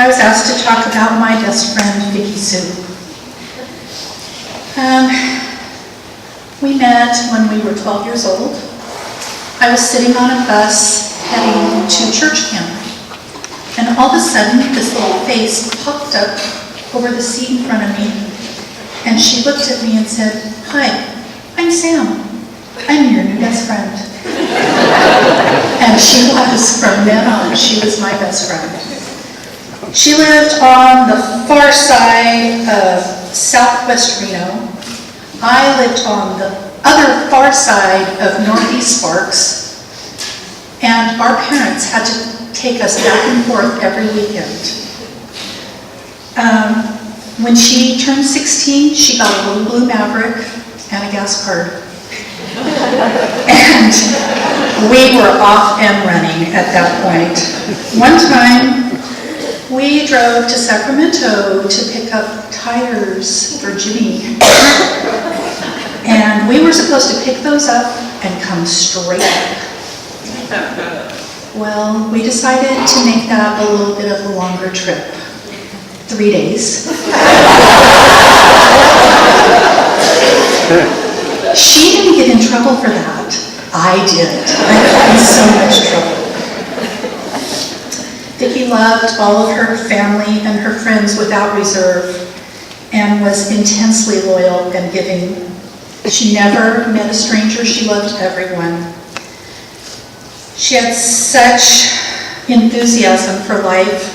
I was asked to talk about my best friend, Vicki Sue. We met when we were 12 years old. I was sitting on a bus heading to church camp, and all of a sudden this little face popped up over the seat in front of me, and she looked at me and said, "Hi, I'm Sam. I'm your new best friend." And she was, from then on, she was my best friend. She lived on the far side of southwest Reno. I lived on the other far side of northeast Sparks, and our parents had to take us back and forth every weekend. When she turned 16, she got a little blue Maverick and a gas card. And we were off and running at that point. One time, we drove to Sacramento to pick up tires for Jimmy. And we were supposed to pick those up and come straight back. Well, we decided to make that a little bit of a longer trip. 3 days. She didn't get in trouble for that. I did. I got in so much trouble. Vicki loved all of her family and her friends without reserve and was intensely loyal and giving. She never met a stranger. She loved everyone. She had such enthusiasm for life.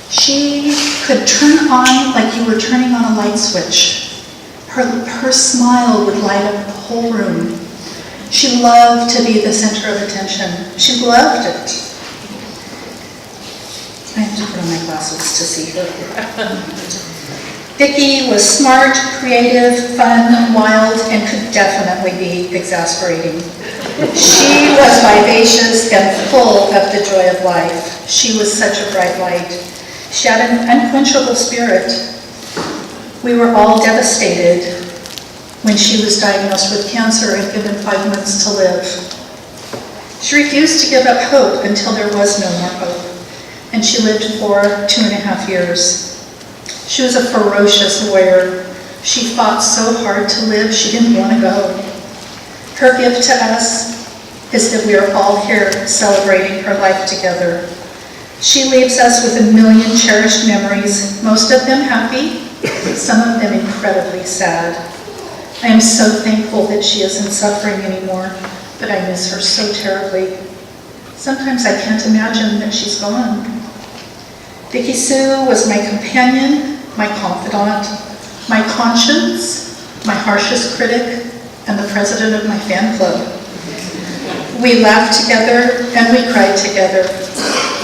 She could turn on like you were turning on a light switch. Her smile would light up the whole room. She loved to be the center of attention. She loved it. I have to put on my glasses to see her. Vicki was smart, creative, fun, wild, and could definitely be exasperating. She was vivacious and full of the joy of life. She was such a bright light. She had an unquenchable spirit. We were all devastated when she was diagnosed with cancer and given 5 months to live. She refused to give up hope until there was no more hope, and she lived for 2.5 years. She was a ferocious warrior. She fought so hard to live, she didn't want to go. Her gift to us is that we are all here celebrating her life together. She leaves us with a million cherished memories, most of them happy, some of them incredibly sad. I am so thankful that she isn't suffering anymore, but I miss her so terribly. Sometimes I can't imagine that she's gone. Vicki Sue was my companion, my confidant, my conscience, my harshest critic, and the president of my fan club. We laughed together and we cried together.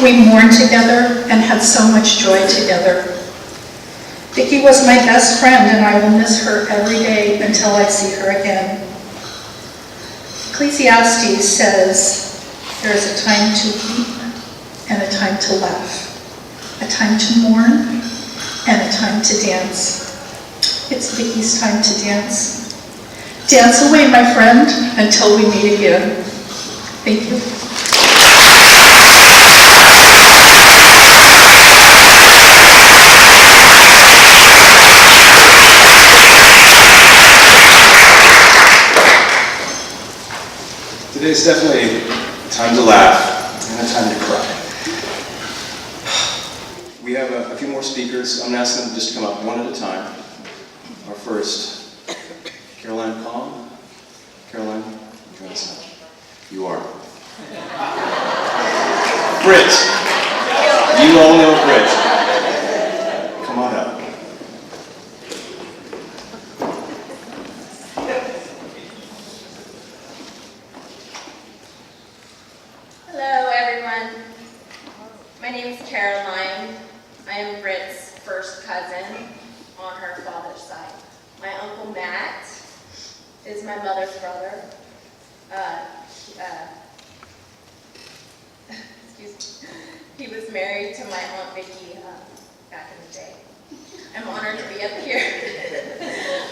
We mourned together and had so much joy together. Vicki was my best friend, and I will miss her every day until I see her again. Ecclesiastes says, there is a time to weep and a time to laugh, a time to mourn and a time to dance. It's Vicki's time to dance. Dance away, my friend, until we meet again. Thank you. Today's definitely a time to laugh and a time to cry. We have a few more speakers. I'm going to ask them just to come up one at a time. Our first, Caroline Cong. Caroline, join us now. You are. Britt. You all know Britt. Come on up. Hello, everyone. My name is Caroline. I am Britt's first cousin on her father's side. My Uncle Matt is my mother's brother. He was married to my Aunt Vicki back in the day. I'm honored to be up here.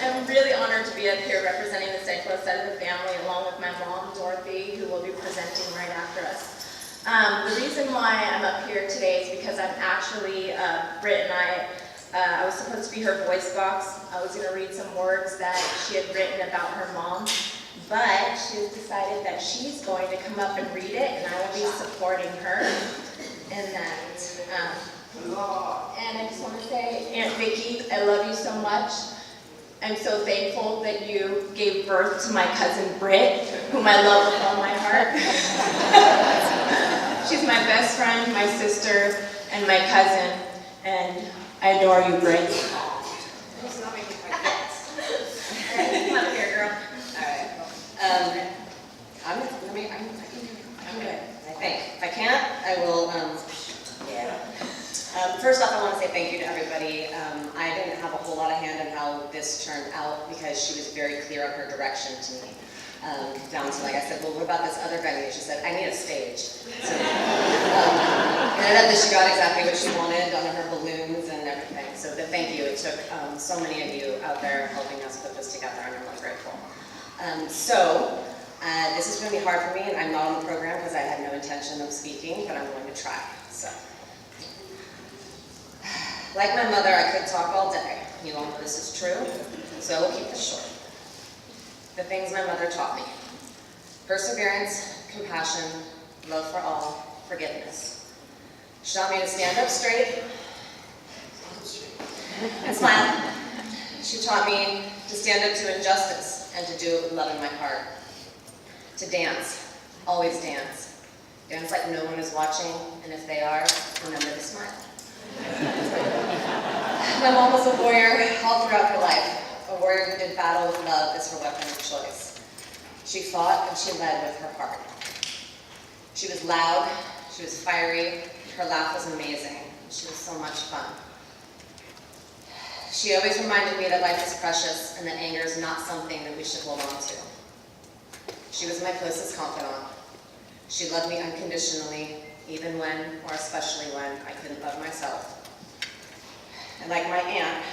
I'm really honored to be up here representing the Sandkulla side of the family along with my mom, Dorothy, who will be presenting right after us. The reason why I'm up here today is because I'm actually, Britt and I was supposed to be her voice box. I was going to read some words that she had written about her mom, but she has decided that she's going to come up and read it, and I will be supporting her in that. And I just want to say, Aunt Vicki, I love you so much. I'm so thankful that you gave birth to my cousin Britt, whom I love with all my heart. She's my best friend, my sister, and my cousin, and I adore you, Britt. Please not make me forget. Come up here, girl. All right. I'm good. I think. If I can't, I will. Yeah. First off, I want to say thank you to everybody. I didn't have a whole lot of hand in how this turned out because she was very clear on her direction to me. Down to, like I said, well, what about this other venue? She said, I need a stage. So, and I know that she got exactly what she wanted on her balloons and everything. So thank you. It took so many of you out there helping us put this together, and I'm really grateful. This is going to be hard for me, and I'm not on the program because I had no intention of speaking, but I'm going to try. So, like my mother, I could talk all day. You all know this is true, so we'll keep this short. The things my mother taught me: perseverance, compassion, love for all, forgiveness. She taught me to stand up straight and smile. She taught me to stand up to injustice and to do it with love in my heart. To dance, always dance. Dance like no one is watching, and if they are, remember to smile. My mom was a warrior all throughout her life. A warrior who did battle with love as her weapon of choice. She fought and she led with her heart. She was loud, she was fiery, her laugh was amazing, she was so much fun. She always reminded me that life is precious and that anger is not something that we should hold on to. She was my closest confidant. She loved me unconditionally, even when, or especially when, I couldn't love myself. And like my aunt,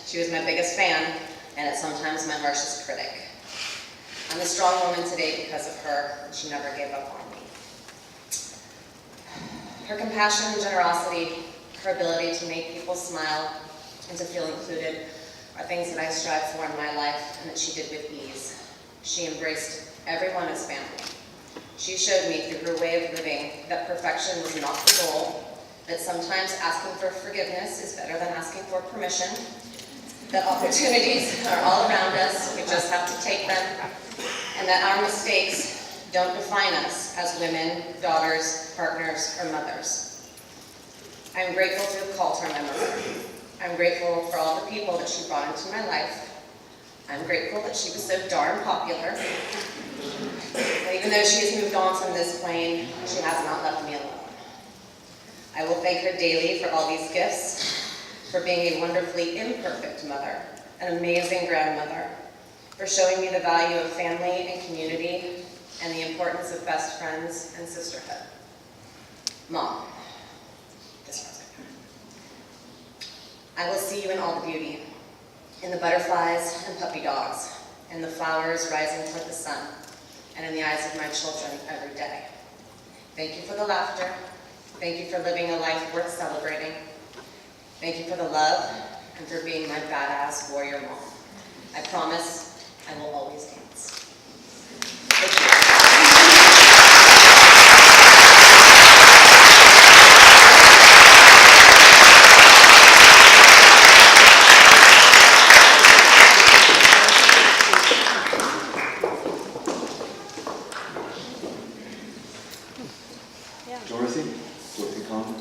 she was my biggest fan, and at sometimes my harshest critic. I'm a strong woman today because of her, and she never gave up on me. Her compassion and generosity, her ability to make people smile and to feel included are things that I strive for in my life, and that she did with ease. She embraced everyone as family. She showed me through her way of living that perfection was not the goal, that sometimes asking for forgiveness is better than asking for permission, that opportunities are all around us, we just have to take them, and that our mistakes don't define us as women, daughters, partners, or mothers. I'm grateful to have called her my mother. I'm grateful for all the people that she brought into my life. I'm grateful that she was so darn popular. But even though she has moved on from this plane, she has not left me alone. I will thank her daily for all these gifts, for being a wonderfully imperfect mother, an amazing grandmother, for showing me the value of family and community, and the importance of best friends and sisterhood. Mom, this was good. I will see you in all the beauty, in the butterflies and puppy dogs, in the flowers rising toward the sun, and in the eyes of my children every day. Thank you for the laughter. Thank you for living a life worth celebrating. Thank you for the love and for being my badass warrior mom. I promise I will always dance. Thank you. Dorothy Cong.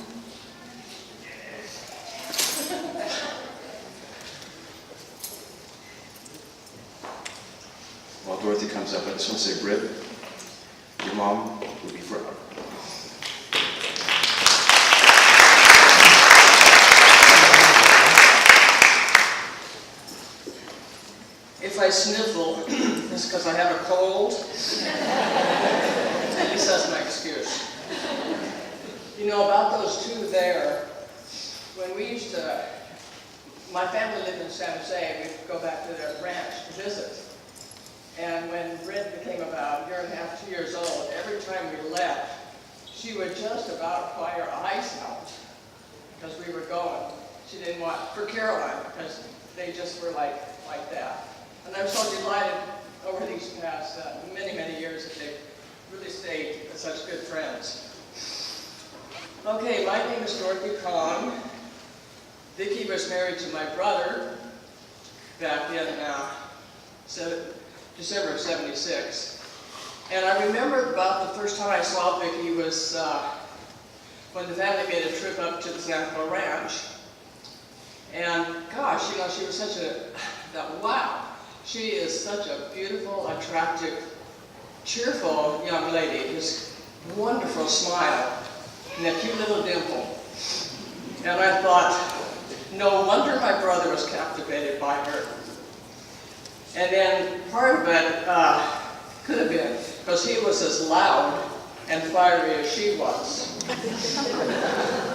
While Dorothy comes up, I just want to say, Britt, your mom will be forever. If I sniffle, it's because I have a cold. At least that's my excuse. You know, about those two there, when we used to, my family lived in San Jose, we'd go back to their ranch to visit. And when Britt became about a year and a half, 2 years old, every time we left, she would just about cry her eyes out because we were going. She didn't want, for Caroline, because they just were like that. And I'm so delighted over these past many, many years that they've really stayed such good friends. Okay, my name is Dorothy Cong. Vicki was married to my brother back in December of '76. And I remember about the first time I saw Vicki was when the family made a trip up to the Sandkulla Ranch. And gosh, you know, she was such wow, she is such a beautiful, attractive, cheerful young lady. This wonderful smile and that cute little dimple. And I thought, no wonder my brother was captivated by her. And then part of it could have been because he was as loud and fiery as she was.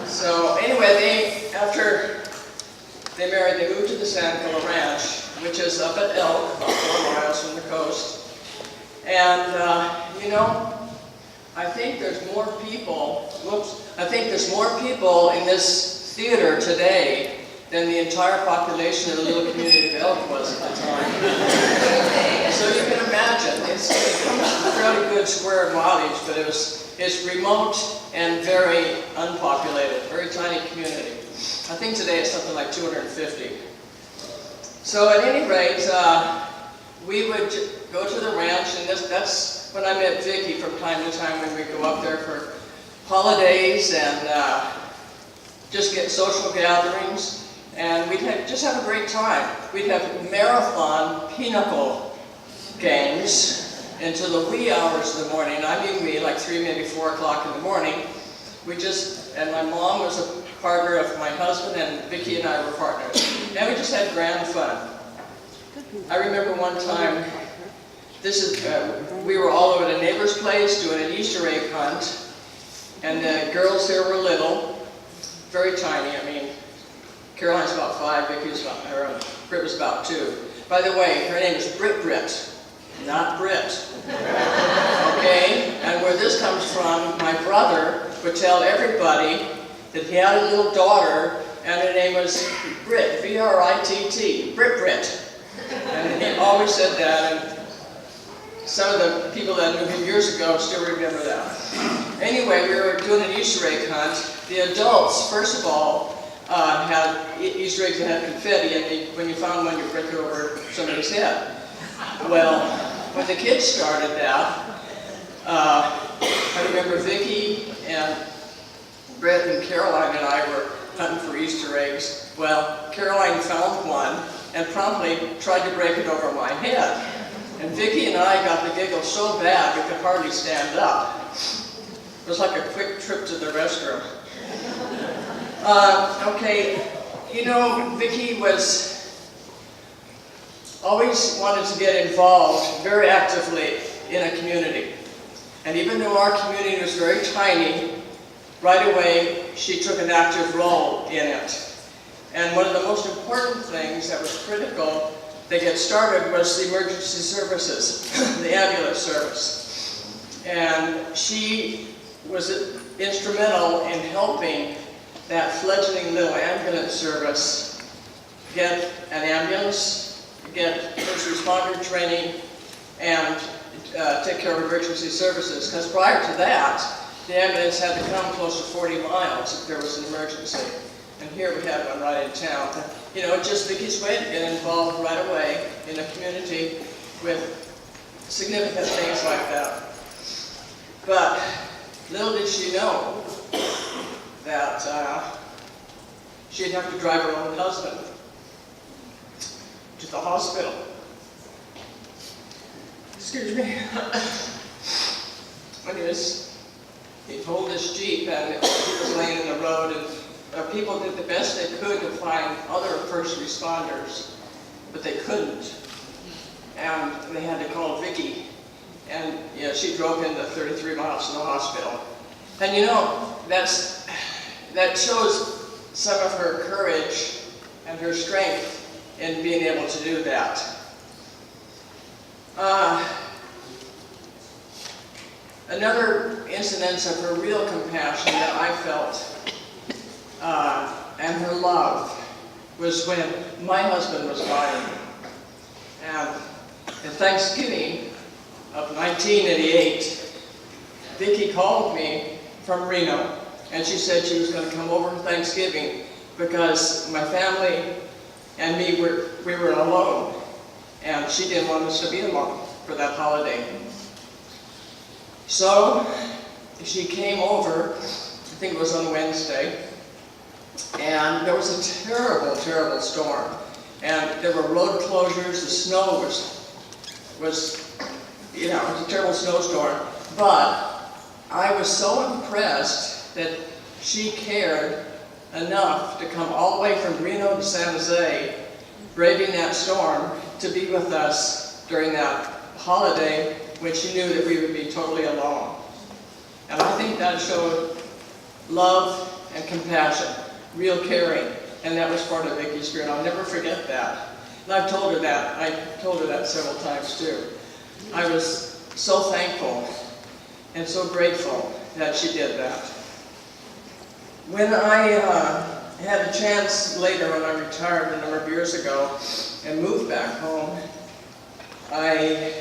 So anyway, after they married, they moved to the Sandkulla Ranch, which is up at Elk, about 4 miles from the coast. And you know, I think there's more people, in this theater today than the entire population of the little community of Elk was at the time. So you can imagine, it's a fairly good square mileage, but it's remote and very unpopulated, very tiny community. I think today it's something like 250. So at any rate, we would go to the ranch, and that's when I met Vicki from time to time when we go up there for holidays and just get social gatherings. And we'd just have a great time. We'd have marathon pinochle games until the wee hours of the morning. I mean wee, like 3, maybe 4 o'clock in the morning. And my mom was a partner of my husband, and Vicki and I were partners. And we just had grand fun. I remember one time, we were all over the neighbor's place doing an Easter egg hunt, and the girls there were little, very tiny. I mean, Caroline's about 5, Britt was about 2. By the way, her name is Britt, not Britt. Okay? And where this comes from, my brother would tell everybody that he had a little daughter, and her name was Britt, B-R-I-T-T, Britt. And he always said that, and some of the people that knew him years ago still remember that. Anyway, we were doing an Easter egg hunt. The adults, first of all, had Easter eggs that had confetti, and when you found one, you break it over somebody's head. Well, when the kids started that, I remember Vicki and Britt and Caroline and I were hunting for Easter eggs. Well, Caroline found one and promptly tried to break it over my head. And Vicki and I got the giggle so bad we could hardly stand up. It was like a quick trip to the restroom. Okay, you know, Vicki always wanted to get involved very actively in a community. And even though our community was very tiny, right away she took an active role in it. And one of the most important things that was critical to get started was the emergency services, the ambulance service. And she was instrumental in helping that fledgling little ambulance service get an ambulance, get first responder training, and take care of emergency services. Because prior to that, the ambulance had to come close to 40 miles if there was an emergency. And here we had one right in town. You know, just Vicki's way to get involved right away in a community with significant things like that. But little did she know that she'd have to drive her own husband to the hospital. Excuse me. When he pulled his Jeep and he was laying in the road, and people did the best they could to find other first responders, but they couldn't. And they had to call Vicki, and you know, she drove him the 33 miles to the hospital. And you know, that shows some of her courage and her strength in being able to do that. Another incidence of her real compassion that I felt and her love was when my husband was dying. And in Thanksgiving of 1988, Vicki called me from Reno, and she said she was going to come over for Thanksgiving because my family and me we were alone, and she didn't want us to be alone for that holiday. So she came over, I think it was on Wednesday, and there was a terrible, terrible storm. And there were road closures, the snow was you know, it was a terrible snowstorm. But I was so impressed that she cared enough to come all the way from Reno to San Jose, braving that storm, to be with us during that holiday when she knew that we would be totally alone. And I think that showed love and compassion, real caring, and that was part of Vicki's spirit. I'll never forget that. And I've told her that. I told her that several times too. I was so thankful and so grateful that she did that. When I had a chance later, when I retired a number of years ago and moved back home, I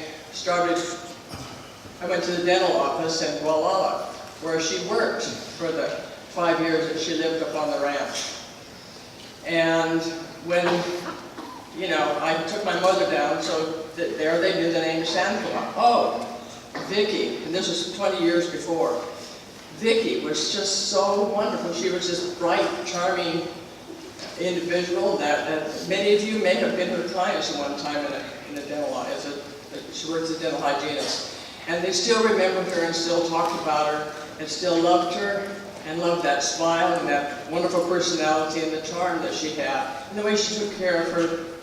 went to the dental office in Gualala, where she worked for the 5 years that she lived up on the ranch. And when, you know, I took my mother down, so there they knew the name Sandkulla. Oh, Vicki, and this was 20 years before. Vicki was just so wonderful. She was this bright, charming individual that many of you may have been her clients at one time in the dental office. She worked as a dental hygienist. And they still remembered her and still talked about her and still loved her and loved that smile and that wonderful personality and the charm that she had and the way she took care of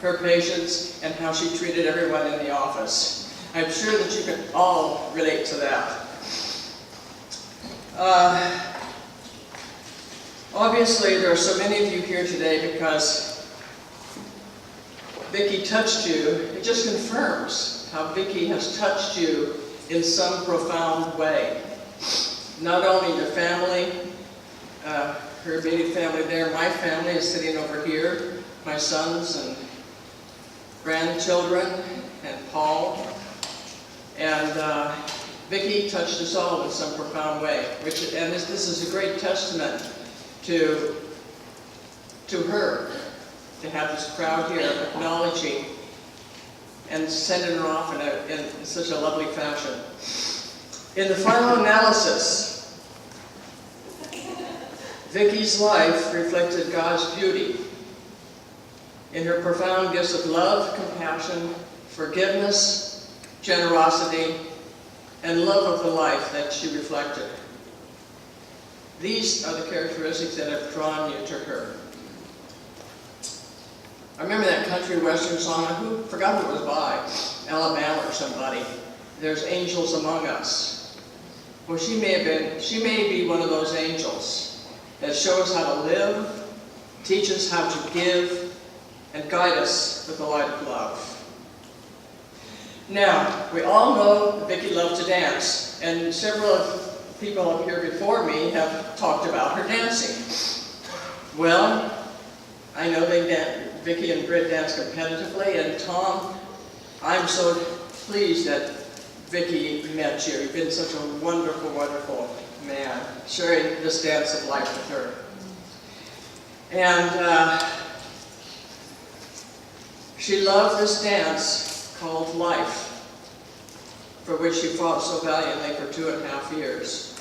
her patients and how she treated everyone in the office. I'm sure that you can all relate to that. Obviously, there are so many of you here today because Vicki touched you. It just confirms how Vicki has touched you in some profound way. Not only the family, her immediate family there, my family is sitting over here, my sons and grandchildren, and Paul. And Vicki touched us all in some profound way, and this is a great testament to her, to have this crowd here acknowledging and sending her off in such a lovely fashion. In the final analysis, Vicki's life reflected God's beauty in her profound gifts of love, compassion, forgiveness, generosity, and love of the life that she reflected. These are the characteristics that have drawn you to her. I remember that country western song, I forgot who it was by, Alabama or somebody. There's angels among us. Well, she may be one of those angels that show us how to live, teach us how to give, and guide us with the light of love. Now, we all know that Vicki loved to dance, and several of the people up here before me have talked about her dancing. Well, I know Vicki and Britt dance competitively, and Tom, I'm so pleased that Vicki met you. You've been such a wonderful, wonderful man, sharing this dance of life with her. And she loved this dance called life, for which she fought so valiantly for 2.5 years.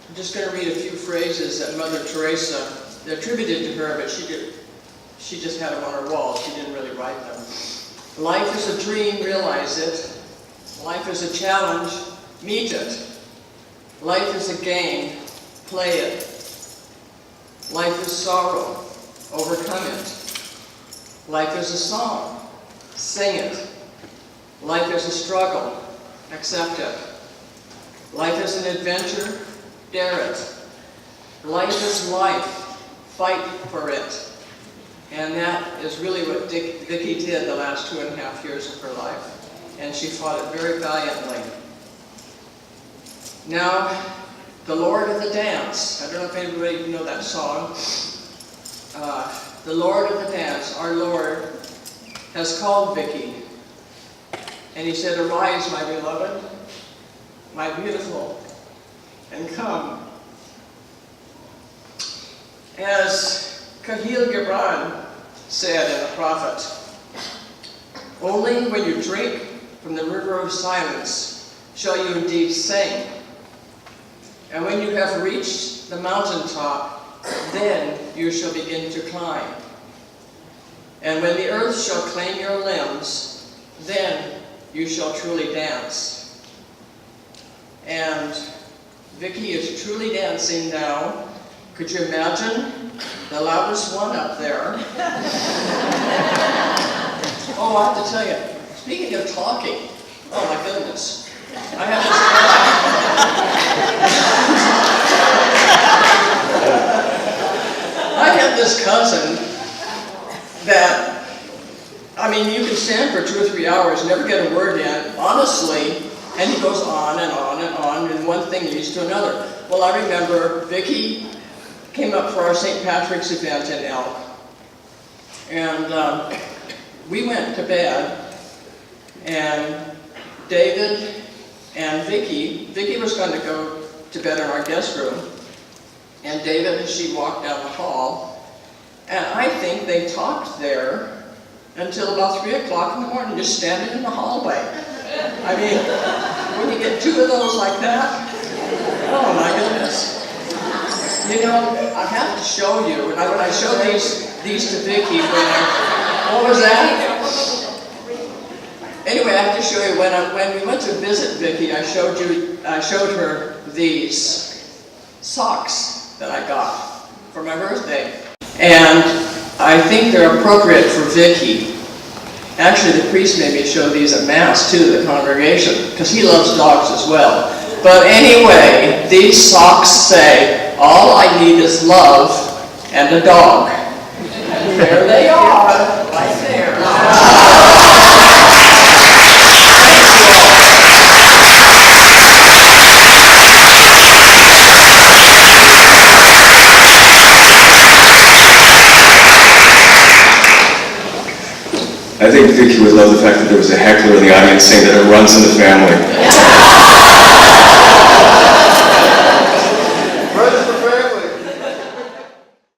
I'm just going to read a few phrases that Mother Teresa attributed to her, but she just had them on her wall. She didn't really write them. Life is a dream, realize it. Life is a challenge, meet it. Life is a game, play it. Life is sorrow, overcome it. Life is a song, sing it. Life is a struggle, accept it. Life is an adventure, dare it. Life is life, fight for it. And that is really what Vicki did the last 2.5 years of her life. and she fought it very valiantly. Now, the Lord of the Dance. I don't know if anybody know that song. The Lord of the Dance, our Lord, has called Vicki. And he said, "Arise, my beloved, my beautiful, and come." As Kahil Gibran said in The Prophet, "Only when you drink from the river of silence shall you indeed sing. And when you have reached the mountaintop, then you shall begin to climb. And when the earth shall claim your limbs, then you shall truly dance." And Vicki is truly dancing now. Could you imagine? The loudest one up there. Oh, I have to tell you, speaking of talking, oh my goodness. I have this cousin that, I mean, you can stand for 2 or 3 hours, never get a word in, honestly, and he goes on and on and on, and one thing leads to another. Well, I remember Vicki came up for our St. Patrick's event in Elk, and we went to bed, and David and Vicki was going to go to bed in our guest room, and David and she walked down the hall, and I think they talked there until about 3 o'clock in the morning, just standing in the hallway. I mean, when you get 2 of those like that, oh my goodness. You know, I have to show you, and when I showed these to Vicki, what was that? Anyway, I have to show you, when we went to visit Vicki, I showed her these socks that I got for my birthday. And I think they're appropriate for Vicki. Actually, the priest made me show these at Mass to the congregation, because he loves dogs as well. But anyway, these socks say, "All I need is love and a dog." There they are, right there. I think Vicki would love the fact that there was a heckler in the audience saying that it runs in the family.